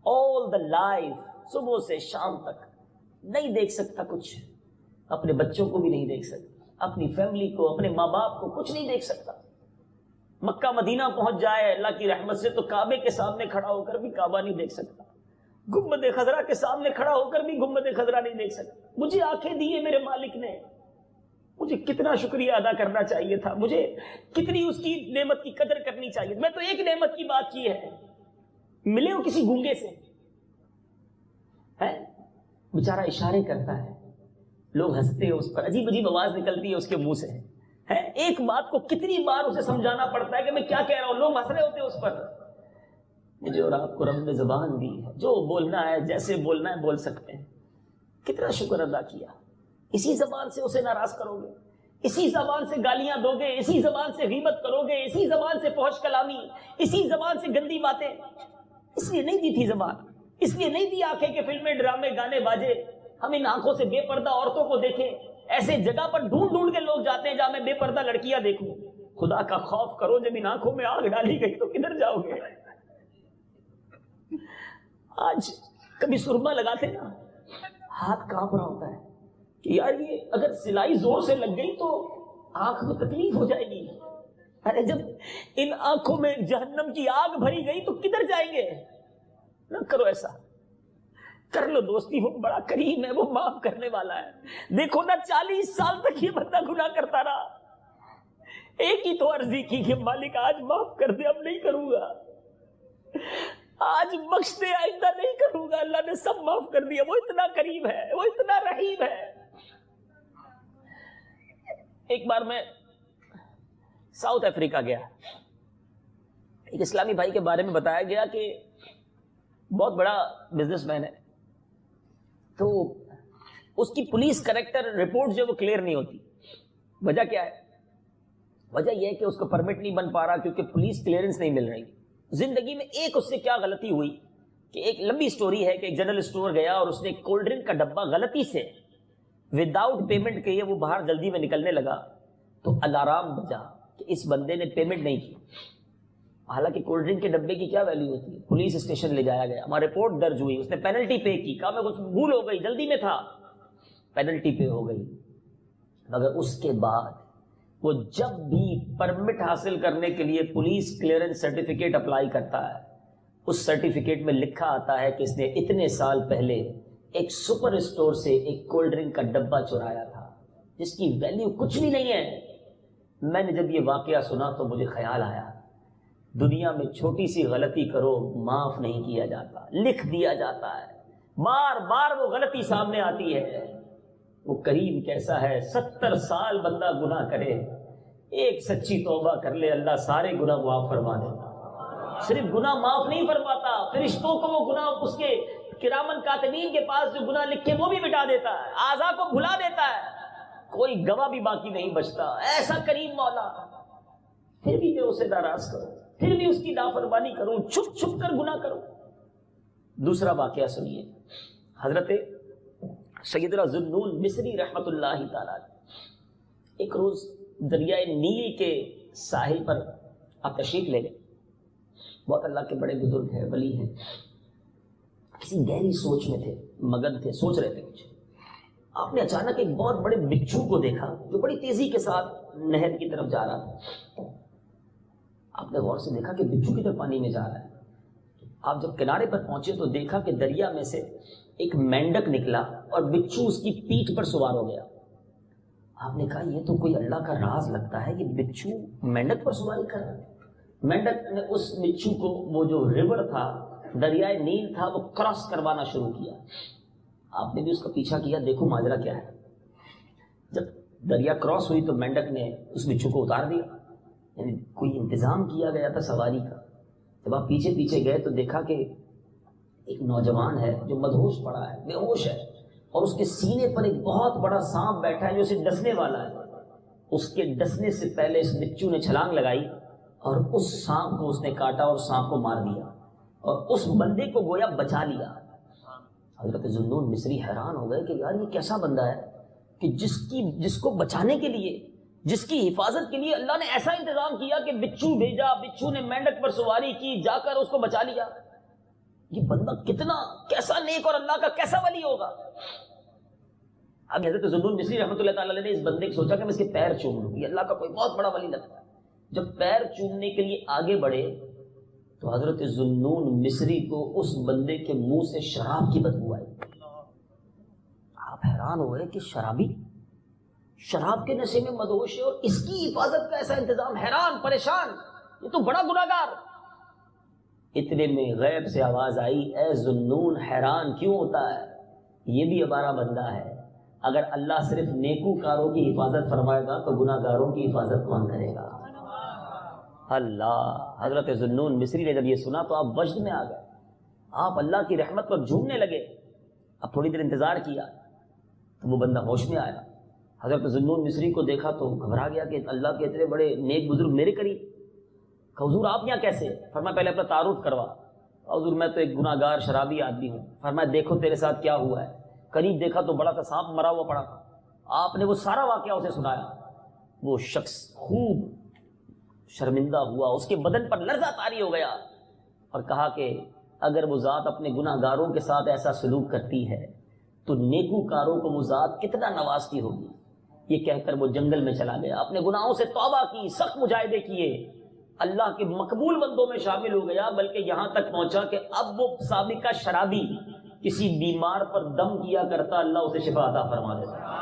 all the life، صبح سے شام تک نہیں دیکھ سکتا کچھ، اپنے بچوں کو بھی نہیں دیکھ سکتا، اپنی فیملی کو، اپنے ماں باپ کو کچھ نہیں دیکھ سکتا۔ مکہ مدینہ پہنچ جائے اللہ کی رحمت سے تو کعبے کے سامنے کھڑا ہو کر بھی کعبہ نہیں دیکھ سکتا، گنبد خضرا کے سامنے کھڑا ہو کر بھی گنبد خضرا نہیں دیکھ سکتا۔ مجھے آنکھیں دی ہے میرے مالک نے، مجھے کتنا شکریہ ادا کرنا چاہیے تھا، مجھے کتنی اس کی نعمت کی قدر کرنی چاہیے۔ میں تو ایک نعمت کی بات کی ہے، ملے ہو کسی گونگے سے، ہے بیچارہ اشارے کرتا ہے، لوگ ہنستے ہیں اس پر، عجیب عجیب آواز نکلتی ہے اس کے منہ سے، ہے ایک بات کو کتنی بار اسے سمجھانا پڑتا ہے کہ میں کیا کہہ رہا ہوں، لوگ ہنس رہے ہوتے ہیں اس پر۔ مجھے اور آپ کو رب نے زبان دی ہے، جو بولنا ہے جیسے بولنا ہے بول سکتے ہیں، کتنا شکر ادا کیا. اسی زبان سے اسے ناراض کرو گے, اسی زبان سے گالیاں دو گے, اسی زبان سے غیبت کرو گے, اسی زبان سے فحش کلامی, اسی زبان سے گندی باتیں. اس لیے نہیں دی تھی زبان, اس لیے نہیں دی آنکھیں کہ فلمیں ڈرامے گانے باجے, ہم ان آنکھوں سے بے پردہ عورتوں کو دیکھیں. ایسے جگہ پر ڈھونڈ ڈھونڈ کے لوگ جاتے ہیں جہاں میں بے پردہ لڑکیاں دیکھوں. خدا کا خوف کرو, جب ان آنکھوں میں آگ ڈالی گئی تو کدھر جاؤ گے؟ آج کبھی سرما لگاتے نا, ہاتھ کانپ رہا ہوتا ہے کہ یار یہ اگر سلائی زور سے لگ گئی تو آنکھ میں تکلیف ہو جائے گی. ارے جب ان آنکھوں میں جہنم کی آگ بھری گئی تو کدھر جائیں گے؟ نہ کرو ایسا, کر لو دوستی, وہ بڑا کریم ہے, وہ معاف کرنے والا ہے. دیکھو نا 40 سال تک یہ بندہ گناہ کرتا رہا, ایک ہی تو عرضی کی کہ مالک آج معاف کر دے, اب نہیں کروں گا, آج بخش دے, آئندہ نہیں کروں گا. اللہ نے سب معاف کر دیا. وہ اتنا کریم ہے, وہ اتنا رحیم ہے. ایک بار میں ساؤتھ افریقہ گیا, ایک اسلامی بھائی کے بارے میں بتایا گیا کہ بہت بڑا بزنس مین ہے, تو اس کی پولیس کریکٹر رپورٹ جو وہ کلیئر نہیں ہوتی. وجہ کیا ہے؟ وجہ یہ ہے کہ اس کو پرمٹ نہیں بن پا رہا کیونکہ پولیس کلیئرنس نہیں مل رہی. زندگی میں ایک اس سے کیا غلطی ہوئی کہ ایک لمبی سٹوری ہے کہ ایک جنرل اسٹور گیا اور اس نے ایک کولڈ ڈرنک کا ڈبہ غلطی سے وداؤٹ پیمنٹ کیے وہ باہر جلدی میں نکلنے لگا تو الارم بجا کہ اس بندے نے پیمنٹ نہیں کی. حالانکہ کولڈ ڈرنک کے ڈبے کی کیا ویلیو ہوتی ہے. پولیس اسٹیشن لے جایا گیا, وہاں رپورٹ درج ہوئی, اس نے پینلٹی پے کی, کہا میں کچھ بھول ہو گئی, جلدی میں تھا, پینلٹی پے ہو گئی. مگر اس کے بعد وہ جب بھی پرمٹ حاصل کرنے کے لیے پولیس کلیئرنس سرٹیفکیٹ اپلائی کرتا ہے, اس سرٹیفکیٹ میں لکھا آتا ہے کہ اس نے اتنے سال پہلے ایک سپر اسٹور سے ایک کولڈ ڈرنک کا ڈبہ چرایا تھا جس کی ویلیو کچھ بھی نہیں ہے. میں نے جب یہ واقعہ سنا تو مجھے خیال آیا, دنیا میں چھوٹی سی غلطی کرو معاف نہیں کیا جاتا, لکھ دیا جاتا ہے, بار بار وہ غلطی سامنے آتی ہے. وہ کریم کیسا ہے, 70 سال بندہ گناہ کرے, ایک سچی توبہ کر لے, اللہ سارے گناہ معاف فرما دیتا. صرف گناہ معاف نہیں فرماتا, فرشتوں کو وہ گناہ اس کے کرامن کاتبین کے پاس جو گناہ لکھے وہ بھی مٹا دیتا ہے, اعضاء کو بھلا دیتا ہے, کوئی گواہ بھی باقی نہیں بچتا. ایسا کریم مولا. پھر بھی میں اسے ناراض کروں, پھر بھی اس کی نافرمانی کروں, چھپ چھپ کر گناہ کروں. دوسرا واقعہ سنیے. حضرت سیدنا ذوالنون مصری رحمت اللہ تعالی ایک روز دریائے نیل کے ساحل پر آپ تشریف لے گئے. بہت اللہ کے بڑے بزرگ ہیں, ولی ہیں, کسی گہری سوچ میں تھے, مگن تھے, سوچ رہے تھے کچھ. آپ نے اچانک ایک بہت بڑے بچھو کو دیکھا جو بڑی تیزی کے ساتھ نہر کی طرف جا رہا تھا. آپ نے غور سے دیکھا کہ بچھو کی طرف پانی میں جا رہا ہے. آپ جب کنارے پر پہنچے تو دیکھا کہ دریا میں سے ایک مینڈک نکلا اور بچھو اس کی پیٹھ پر سوار ہو گیا. آپ نے کہا یہ تو کوئی اللہ کا راز لگتا ہے کہ بچھو مینڈک پر سواری کر رہا ہے. مینڈک نے اس بچھو کو وہ جو ریور تھا, دریائے نیل تھا, وہ کراس کروانا شروع کیا. آپ نے بھی اس کا پیچھا کیا, دیکھو ماجرا کیا ہے. جب دریا کراس ہوئی تو مینڈک نے اس بچھو کو اتار دیا, یعنی کوئی انتظام کیا گیا تھا سواری کا. جب آپ پیچھے پیچھے گئے تو دیکھا کہ ایک نوجوان ہے جو مدہوش پڑا ہے, بے ہوش ہے, اور اس کے سینے پر ایک بہت بڑا سانپ بیٹھا ہے جو اسے ڈسنے والا ہے. اس کے ڈسنے سے پہلے اس بچو نے چھلانگ لگائی اور اس سانپ کو اس نے کاٹا اور سانپ کو مار دیا اور اس بندے کو گویا بچا لیا. حضرت ذوالنون مصری حیران ہو گئے کہ یار یہ کیسا بندہ ہے کہ جس کو بچانے کے لیے, جس کی حفاظت کے لیے اللہ نے ایسا انتظام کیا کہ بچو بھیجا, بچو نے مینڈک پر سواری کی, جا کر اس کو بچا لیا. یہ بندہ کتنا کیسا نیک اور اللہ کا کیسا ولی ہوگا. اب حضرت ذوالنون مصری رحمۃ اللہ تعالی نے اس بندے کو سوچا کہ میں اس کے پیر چوم لوں, یہ اللہ کا کوئی بہت بڑا ولی لگتا ہے. جب پیر چومنے کے لیے آگے بڑھے تو حضرت ذوالنون مصری کو اس بندے کے منہ سے شراب کی بدبو آئی. آپ حیران ہوئے کہ شرابی شراب کے نشے میں مدہوش ہے اور اس کی حفاظت کا ایسا انتظام. حیران, پریشان, یہ تو بڑا گناہگار. اتنے میں غیب سے آواز آئی, اے ذوالنون حیران کیوں ہوتا ہے, یہ بھی ہمارا بندہ ہے. اگر اللہ صرف نیکوکاروں کی حفاظت فرمائے گا تو گناہگاروں کی حفاظت کون کرے گا؟ اللہ. حضرت ذوالنون مصری نے جب یہ سنا تو آپ وجد میں آ گئے, آپ اللہ کی رحمت پر جھومنے لگے. اب تھوڑی دیر انتظار کیا, تو وہ بندہ ہوش میں آیا، حضرت ذوالنون مصری کو دیکھا تو گھبرا گیا کہ اللہ کے اتنے بڑے نیک بزرگ میرے قریب، کہ حضور آپ یہاں کیسے؟ فرمایا پہلے اپنا تعارف کروا۔ حضور میں تو ایک گناہ گار شرابی آدمی ہوں۔ فرمایا دیکھو تیرے ساتھ کیا ہوا ہے۔ قریب دیکھا تو بڑا سا سانپ مرا ہوا پڑا تھا۔ آپ نے وہ سارا واقعہ اسے سنایا۔ وہ شخص خوب شرمندہ ہوا، اس کے بدن پر لرزہ طاری ہو گیا، اور کہا کہ اگر وہ ذات اپنے گناہ گاروں کے ساتھ ایسا سلوک کرتی ہے تو نیکوکاروں کو وہ ذات کتنا نوازتی ہوگی۔ یہ کہہ کر وہ جنگل میں چلا گیا، اپنے گناہوں سے توبہ کی، سخت مجاہدے کیے، اللہ کے مقبول بندوں میں شامل ہو گیا، بلکہ یہاں تک پہنچا کہ اب وہ سابقہ شرابی کسی بیمار پر دم کیا کرتا، اللہ اسے شفا عطا فرما دیتا۔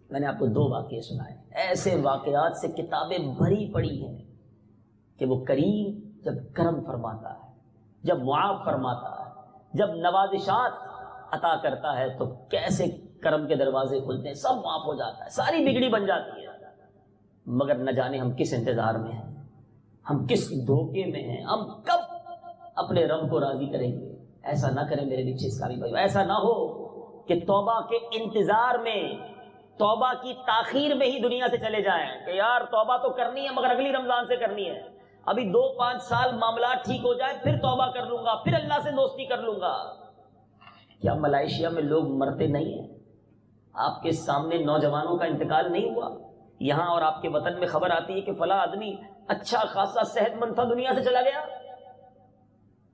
میں نے آپ کو 2 واقعے سنائے، ایسے واقعات سے کتابیں بھری پڑی ہیں کہ وہ کریم جب کرم فرماتا ہے، جب معاف فرماتا ہے، جب نوازشات عطا کرتا ہے تو کیسے کرم کے دروازے کھلتے ہیں، سب معاف ہو جاتا ہے، ساری بگڑی بن جاتی ہے۔ مگر نہ جانے ہم کس انتظار میں ہیں، ہم کس دھوکے میں ہیں، ہم کب اپنے رب کو راضی کریں گے۔ ایسا نہ کریں میرے نیچے اسلامی بھائی، ایسا نہ ہو کہ توبہ کے انتظار میں، توبہ کی تاخیر میں ہی دنیا سے چلے جائیں کہ یار توبہ تو کرنی ہے مگر اگلی رمضان سے کرنی ہے، ابھی 2-5 سال معاملات ٹھیک ہو جائے پھر توبہ کر لوں گا، پھر اللہ سے دوستی کر لوں گا۔ کیا ملائیشیا میں لوگ مرتے نہیں ہیں؟ آپ کے سامنے نوجوانوں کا انتقال نہیں ہوا یہاں، اور آپ کے وطن میں خبر آتی ہے کہ فلاں آدمی اچھا خاصا صحت مند تھا، دنیا سے چلا گیا۔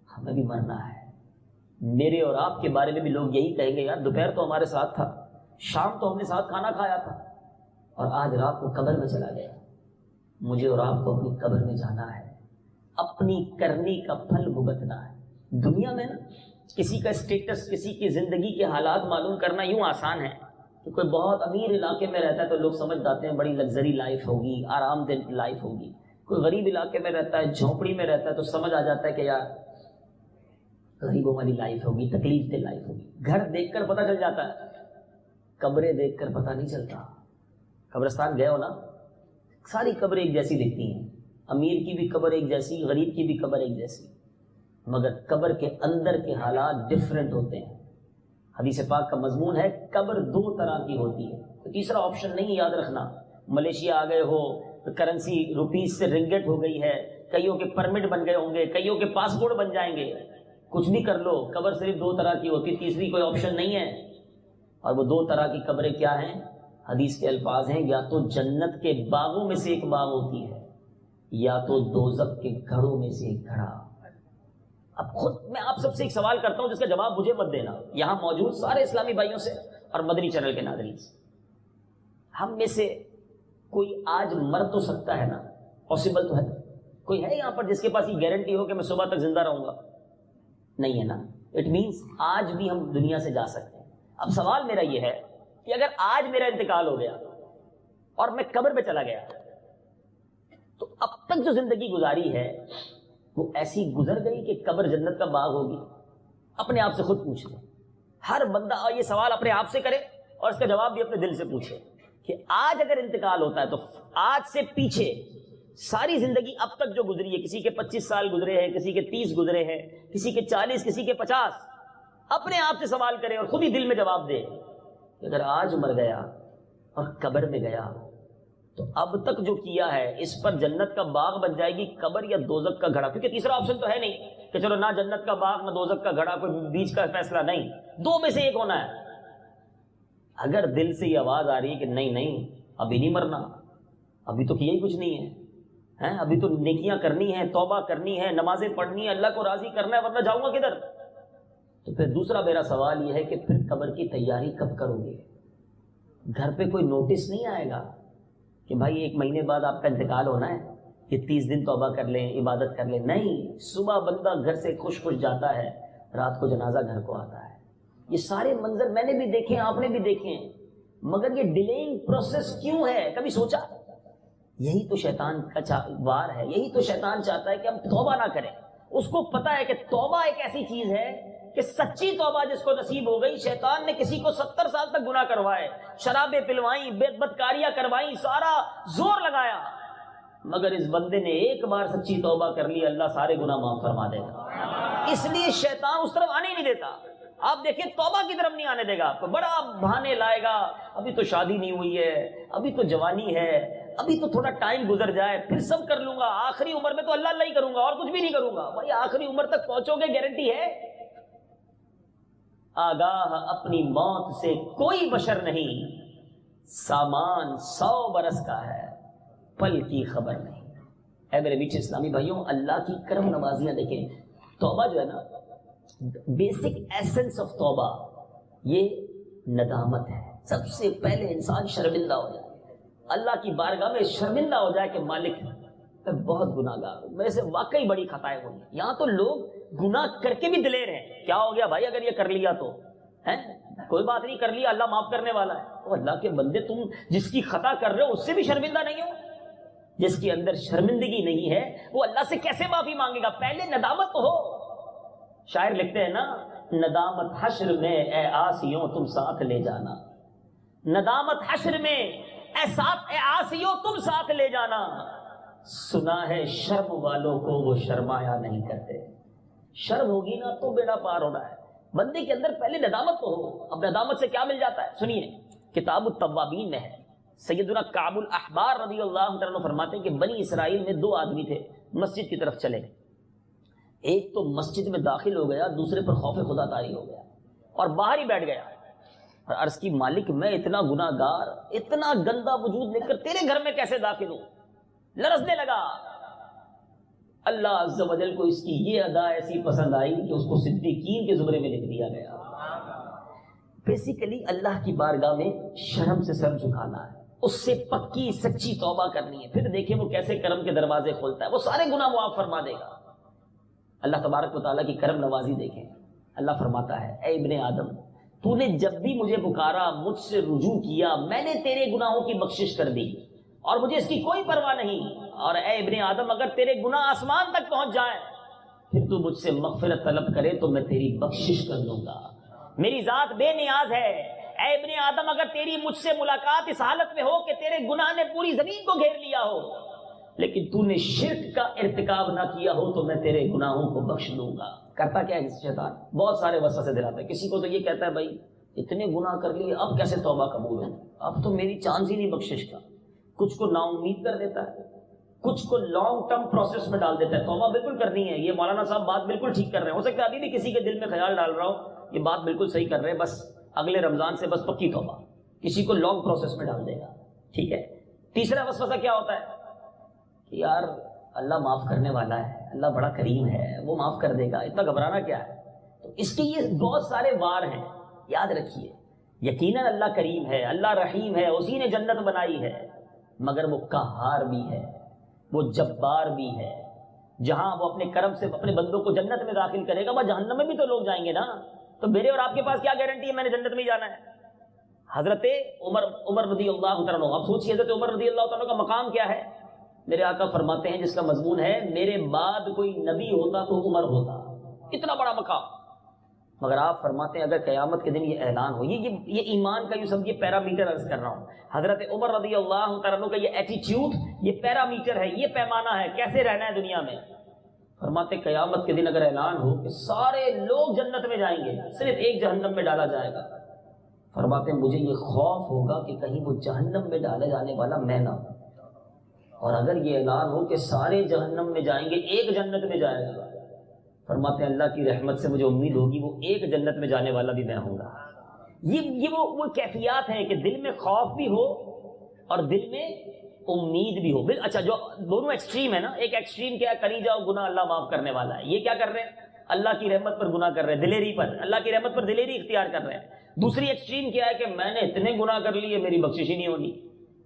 ہمیں بھی مرنا ہے۔ میرے اور آپ کے بارے میں بھی لوگ یہی کہیں گے، یار دوپہر تو ہمارے ساتھ تھا، شام تو ہم نے ساتھ کھانا کھایا تھا، اور آج رات کو قبر میں چلا گیا۔ مجھے اور آپ کو اپنی قبر میں جانا ہے، اپنی کرنی کا پھل بھگتنا ہے۔ دنیا میں نا کسی کا اسٹیٹس، کسی کی زندگی کے حالات معلوم کرنا یوں آسان ہے کہ کوئی بہت امیر علاقے میں رہتا ہے تو لوگ سمجھ جاتے ہیں بڑی لگژری لائف ہوگی، آرام دہ لائف ہوگی۔ کوئی غریب علاقے میں رہتا ہے، جھونپڑی میں رہتا ہے تو سمجھ آ جاتا ہے کہ یار غریبوں والی لائف ہوگی، تکلیف دہ لائف ہوگی۔ گھر دیکھ کر پتہ چل جاتا ہے، قبریں دیکھ کر پتہ نہیں چلتا۔ قبرستان گئے ہو نا، ساری قبریں ایک جیسی دکھتی ہیں، امیر کی بھی قبر ایک جیسی، غریب کی بھی قبر ایک جیسی، مگر قبر کے اندر کے حالات ڈفرینٹ ہوتے ہیں۔ حدیث پاک کا مضمون ہے قبر 2 طرح کی ہوتی ہے، تو تیسرا آپشن نہیں، یاد رکھنا۔ ملیشیا آ گئے ہو، کرنسی روپیز سے رنگٹ ہو گئی ہے، کئیوں کے پرمٹ بن گئے ہوں گے، کئیوں کے پاسپورٹ بن جائیں گے، کچھ بھی کر لو، قبر صرف 2 طرح کی ہوتی، تیسری کوئی آپشن نہیں ہے۔ اور وہ 2 طرح کی قبریں کیا ہیں؟ حدیث کے الفاظ ہیں، یا تو جنت کے باغوں میں سے ایک باغ ہوتی ہے، یا تو دوزخ کے گھڑوں میں سے ایک گھڑا۔ اب خود میں آپ سب سے ایک سوال کرتا ہوں جس کا جواب مجھے مت دینا، یہاں موجود سارے اسلامی بھائیوں سے اور مدنی چینل کے ناظرین سے، ہم میں سے کوئی آج مر تو سکتا ہے نا؟ پاسبل تو ہے؟ کوئی ہے یہاں پر جس کے پاس یہ گارنٹی ہو کہ میں صبح تک زندہ رہوں گا؟ نہیں ہے نا۔ اٹ مینس آج بھی ہم دنیا سے جا سکتے ہیں۔ اب سوال میرا یہ ہے کہ اگر آج میرا انتقال ہو گیا اور میں قبر میں چلا گیا تو اب تک جو زندگی گزاری ہے وہ ایسی گزر گئی کہ قبر جنت کا باغ ہوگی؟ اپنے آپ سے خود پوچھ لیں، ہر بندہ یہ سوال اپنے آپ سے کرے اور اس کا جواب بھی اپنے دل سے پوچھے کہ آج اگر انتقال ہوتا ہے تو آج سے پیچھے ساری زندگی اب تک جو گزری ہے، کسی کے 25 سال گزرے ہیں، کسی کے 30 گزرے ہیں، کسی کے 40، کسی کے 50، اپنے آپ سے سوال کرے اور خود ہی دل میں جواب دے کہ اگر آج مر گیا اور قبر میں گیا تو اب تک جو کیا ہے اس پر جنت کا باغ بن جائے گی قبر یا دوزخ کا گھڑا؟ کیونکہ تیسرا آپشن تو ہے نہیں کہ چلو نہ جنت کا باغ نہ دوزخ کا گھڑا، کوئی بیچ کا فیصلہ نہیں، 2 میں سے ایک ہونا ہے۔ اگر دل سے یہ آواز آ رہی ہے کہ نہیں ابھی نہیں مرنا، ابھی تو کیا ہی کچھ نہیں ہے، ابھی تو نیکیاں کرنی ہیں، توبہ کرنی ہے، نمازیں پڑھنی ہے، اللہ کو راضی کرنا ہے، ورنہ جاؤں گا کدھر؟ تو پھر دوسرا میرا سوال یہ ہے کہ پھر قبر کی تیاری کب کرو گے؟ گھر پہ کوئی نوٹس نہیں آئے گا کہ بھائی 1 مہینے بعد آپ کا انتقال ہونا ہے، کہ 30 دن توبہ کر لیں، عبادت کر لیں؟ نہیں، صبح بندہ گھر سے خوش خوش جاتا ہے، رات کو جنازہ گھر کو آتا ہے۔ یہ سارے منظر میں نے بھی دیکھے، آپ نے بھی دیکھے ہیں، مگر یہ ڈیلیئنگ پروسیس کیوں ہے؟ کبھی سوچا؟ یہی تو شیطان کا وار ہے، یہی تو شیطان چاہتا ہے کہ ہم توبہ نہ کریں۔ اس کو پتا ہے کہ توبہ ایک ایسی چیز ہے کہ سچی توبہ جس کو نصیب ہو گئی، شیطان نے کسی کو 70 سال تک گناہ کروائے، شرابیں پلوائیں، بدکاریاں کروائیں، سارا زور لگایا، مگر اس بندے نے ایک بار سچی توبہ کر لی، اللہ سارے گناہ معاف فرما دے گا۔ اس لیے شیطان اس طرف آنے ہی نہیں دیتا۔ آپ دیکھیں توبہ کی طرف نہیں آنے دے گا آپ کو، بڑا بہانے لائے گا، ابھی تو شادی نہیں ہوئی ہے، ابھی تو جوانی ہے، ابھی تو تھوڑا ٹائم گزر جائے پھر سب کر لوں گا، آخری عمر میں تو اللہ اللہ ہی کروں گا اور کچھ بھی نہیں کروں گا۔ بھائی آخری عمر تک پہنچو گے، گارنٹی ہے؟ آگاہ اپنی موت سے کوئی بشر نہیں، سامان 100 برس کا ہے، پل کی خبر نہیں۔ اے میرے میٹھے اسلامی بھائیوں، اللہ کی کرم نوازیاں دیکھیں۔ توبہ جو ہے نا، بیسک ایسنس آف توبہ یہ ندامت ہے۔ سب سے پہلے انسان شرمندہ ہو جائے، اللہ کی بارگاہ میں شرمندہ ہو جائے کہ مالک میں بہت گناہ گار ہوں، میرے سے واقعی بڑی خطائیں ہوئی ہیں۔ یہاں تو لوگ گناہ کر کے بھی دلیر ہیں، کیا ہو گیا بھائی اگر یہ کر لیا تو ہے، کوئی بات نہیں، کر لیا، اللہ معاف کرنے والا ہے۔ تو اللہ کے بندے، تم جس کی خطا کر رہے ہو اس سے بھی شرمندہ نہیں ہو؟ جس کے اندر شرمندگی نہیں ہے وہ اللہ سے کیسے معافی مانگے گا؟ پہلے ندامت تو ہو۔ شاعر لکھتے ہیں نا، ندامت حشر میں اے آسیوں تم ساتھ لے جانا، ندامت حشر میں اے آسیوں تم ساتھ لے جانا، سنا ہے شرم والوں کو وہ شرمایا نہیں کرتے۔ شرم ہوگی نا تو بیڑا پار ہونا ہے۔ بندے کے اندر پہلے ندامت تو ہو۔ اب ندامت سے کیا مل جاتا ہے؟ سنیے، کتاب التوابین میں ہے، سیدنا کعب الاحبار رضی اللہ عنہ فرماتے ہیں کہ بنی اسرائیل میں 2 آدمی تھے، مسجد کی طرف چلے، ایک تو مسجد میں داخل ہو گیا، دوسرے پر خوف خدا طاری ہو گیا اور باہر ہی بیٹھ گیا اور عرض کی مالک میں اتنا گناہ گار، اتنا گندا وجود لے کر تیرے گھر میں کیسے داخل ہوں؟ لرزنے لگا۔ اللہ عز و جل کو اس کی یہ ادا ایسی پسند آئی کہ اس کو صدیقین کے زمرے میں لکھ دیا گیا۔ بیسیکلی اللہ کی بارگاہ میں شرم سے سر جھکانا ہے، اس سے پکی سچی توبہ کرنی ہے، پھر دیکھیں وہ کیسے کرم کے دروازے کھولتا ہے، وہ سارے گناہ معاف فرما دے گا۔ اللہ تبارک و تعالیٰ کی کرم نوازی دیکھیں۔ اللہ فرماتا ہے، اے ابن آدم، تو نے جب بھی مجھے پکارا، مجھ سے رجوع کیا، میں نے تیرے گناہوں کی بخشش کر دی اور مجھے اس کی کوئی پرواہ نہیں۔ اور اے ابن آدم، اگر تیرے گناہ آسمان تک پہنچ جائیں پھر تو مجھ سے مغفرت طلب کرے تو میں تیری بخشش کر دوں گا، میری ذات بے نیاز ہے۔ اے ابن آدم، اگر تیری مجھ سے ملاقات اس حالت میں ہو کہ تیرے گناہ نے پوری زمین کو گھیر لیا ہو لیکن تو نے شرک کا ارتکاب نہ کیا ہو تو میں تیرے گناہوں کو بخش دوں گا۔ کرتا کیا ہے شیطان؟ بہت سارے وسوسے دلاتا ہے۔ کسی کو تو یہ کہتا ہے بھائی اتنے گناہ کر لیے اب کیسے توبہ قبول ہو، اب تو میری چانس ہی نہیں بخشش کا۔ کچھ کو نا امید کر دیتا ہے، کچھ کو لانگ ٹرم پروسیس میں ڈال دیتا ہے۔ توبہ بالکل کرنی ہے، یہ مولانا صاحب بات بالکل ٹھیک کر رہے ہیں، ہو سکتا ہے ابھی بھی کسی کے دل میں خیال ڈال رہا ہوں یہ بات بالکل صحیح کر رہے ہیں، بس اگلے رمضان سے بس پکی توبہ، کسی کو لانگ پروسیس میں ڈال دے گا۔ ٹھیک ہے، تیسرا وسوسہ کیا ہوتا ہے کہ یار اللہ معاف کرنے والا ہے، اللہ بڑا کریم ہے، وہ معاف کر دے گا، اتنا گھبرانا کیا ہے۔ تو اس کے یہ بہت سارے وار ہیں، یاد رکھیے یقیناً اللہ کریم ہے، اللہ رحیم ہے، اسی نے جنت بنائی ہے، مگر وہ قہار بھی ہے، وہ جبار بھی ہے۔ جہاں وہ اپنے کرم سے اپنے بندوں کو جنت میں داخل کرے گا، وہ جہنم میں بھی تو لوگ جائیں گے نا۔ تو میرے اور آپ کے پاس کیا گارنٹی ہے میں نے جنت میں ہی جانا ہے؟ حضرت عمر رضی اللہ تعالیٰ عنہ، اب سوچیے حضرت عمر رضی اللہ تعالیٰ کا مقام کیا ہے۔ میرے آقا فرماتے ہیں جس کا مضمون ہے میرے بعد کوئی نبی ہوتا تو عمر ہوتا، اتنا بڑا مقام۔ مگر آپ فرماتے ہیں اگر قیامت کے دن یہ اعلان ہو، یہ ایمان کا یوں سمجھیے پیرامیٹر عرض کر رہا ہوں، حضرت عمر رضی اللہ تعالیٰ عنہ کا یہ ایٹیٹیوڈ، یہ پیرامیٹر ہے، یہ پیمانہ ہے کیسے رہنا ہے دنیا میں۔ فرماتے قیامت کے دن اگر اعلان ہو کہ سارے لوگ جنت میں جائیں گے، صرف ایک جہنم میں ڈالا جائے گا، فرماتے ہیں مجھے یہ خوف ہوگا کہ کہیں وہ جہنم میں ڈالے جانے والا میں نہ ہوں، اور اگر یہ اعلان ہو کہ سارے جہنم میں جائیں گے ایک جنت میں جائے گا، فرماتے ہیں اللہ کی رحمت سے مجھے امید ہوگی وہ ایک جنت میں جانے والا بھی میں ہوں گا۔ یہ وہ کیفیات ہیں کہ دل میں خوف بھی ہو اور دل میں امید بھی ہو۔ اچھا، جو دونوں ایکسٹریم ہے نا، ایک ایکسٹریم کیا ہے، کری جاؤ گناہ اللہ معاف کرنے والا ہے، یہ کیا کر رہے ہیں، اللہ کی رحمت پر گناہ کر رہے ہیں، دلیری پر، اللہ کی رحمت پر دلیری اختیار کر رہے ہیں۔ دوسری ایکسٹریم کیا ہے کہ میں نے اتنے گناہ کر لیے میری بخشش ہی نہیں ہونی،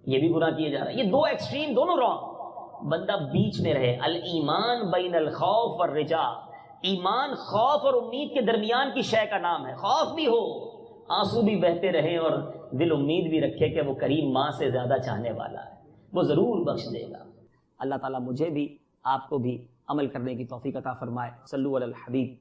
یہ بھی گناہ کیے جا رہا ہے۔ یہ دو ایکسٹریم دونوں رانگ، بندہ بیچ میں رہے۔ الایمان بین الخوف والرجاء، ایمان خوف اور امید کے درمیان کی شے کا نام ہے۔ خوف بھی ہو، آنسو بھی بہتے رہیں، اور دل امید بھی رکھے کہ وہ کریم ماں سے زیادہ چاہنے والا ہے، وہ ضرور بخش دے گا۔ اللہ تعالیٰ مجھے بھی آپ کو بھی عمل کرنے کی توفیق عطا فرمائے۔ صلو علی الحبیب۔